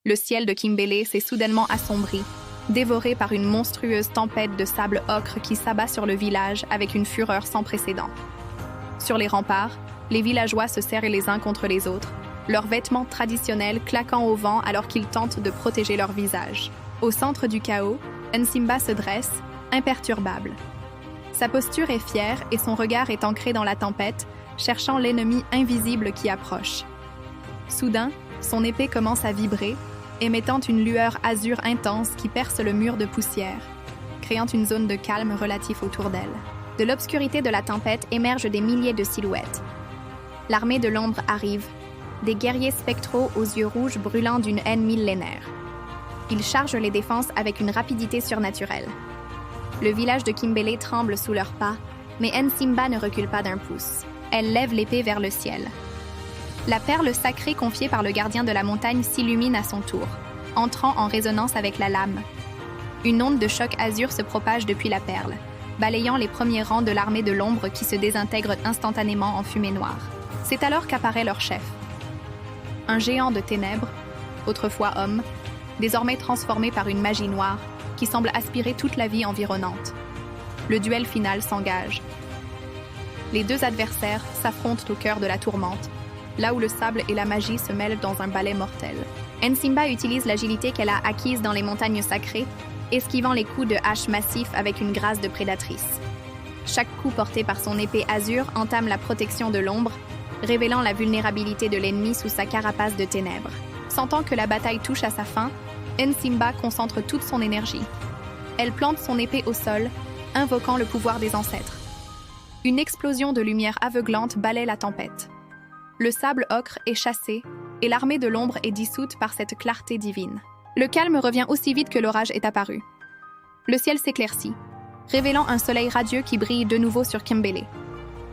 Le ciel de Kimbele s'est soudainement assombri, dévoré par une monstrueuse tempête de sable ocre qui s'abat sur le village avec une fureur sans précédent. Sur les remparts, les villageois se serrent les uns contre les autres, leurs vêtements traditionnels claquant au vent alors qu'ils tentent de protéger leur visage. Au centre du chaos, Nsimba se dresse, imperturbable. Sa posture est fière et son regard est ancré dans la tempête, cherchant l'ennemi invisible qui approche. Soudain, son épée commence à vibrer, émettant une lueur azur intense qui perce le mur de poussière, créant une zone de calme relatif autour d'elle. De l'obscurité de la tempête émergent des milliers de silhouettes. L'armée de l'ombre arrive, des guerriers spectraux aux yeux rouges brûlant d'une haine millénaire. Ils chargent les défenses avec une rapidité surnaturelle. Le village de Kimbele tremble sous leurs pas, mais Nsimba ne recule pas d'un pouce. Elle lève l'épée vers le ciel. La perle sacrée confiée par le gardien de la montagne s'illumine à son tour, entrant en résonance avec la lame. Une onde de choc azur se propage depuis la perle, balayant les premiers rangs de l'armée de l'ombre qui se désintègre instantanément en fumée noire. C'est alors qu'apparaît leur chef. Un géant de ténèbres, autrefois homme, désormais transformé par une magie noire qui semble aspirer toute la vie environnante. Le duel final s'engage. Les deux adversaires s'affrontent au cœur de la tourmente, là où le sable et la magie se mêlent dans un balai mortel. Nsimba utilise l'agilité qu'elle a acquise dans les montagnes sacrées, esquivant les coups de hache massifs avec une grâce de prédatrice. Chaque coup porté par son épée azur entame la protection de l'ombre, révélant la vulnérabilité de l'ennemi sous sa carapace de ténèbres. Sentant que la bataille touche à sa fin, Nsimba concentre toute son énergie. Elle plante son épée au sol, invoquant le pouvoir des ancêtres. Une explosion de lumière aveuglante balaie la tempête. Le sable ocre est chassé et l'armée de l'ombre est dissoute par cette clarté divine. Le calme revient aussi vite que l'orage est apparu. Le ciel s'éclaircit, révélant un soleil radieux qui brille de nouveau sur Kimbele.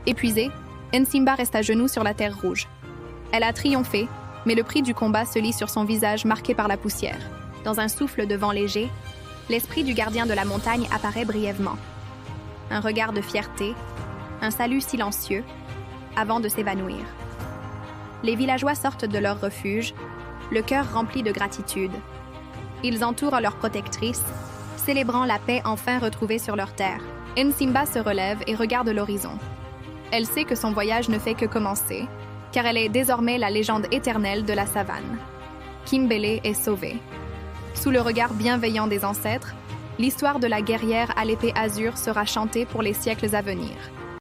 Épuisée, Nsimba reste à genoux sur la terre rouge. Elle a triomphé, mais le prix du combat se lit sur son visage marqué par la poussière. Dans un souffle de vent léger, l'esprit du gardien de la montagne apparaît brièvement. Un regard de fierté, un salut silencieux, avant de s'évanouir. Les villageois sortent de leur refuge, le cœur rempli de gratitude. Ils entourent leur protectrice, célébrant la paix enfin retrouvée sur leur terre. Nsimba se relève et regarde l'horizon. Elle sait que son voyage ne fait que commencer, car elle est désormais la légende éternelle de la savane. Kimbele est sauvée. Sous le regard bienveillant des ancêtres, l'histoire de la guerrière à l'épée azur sera chantée pour les siècles à venir.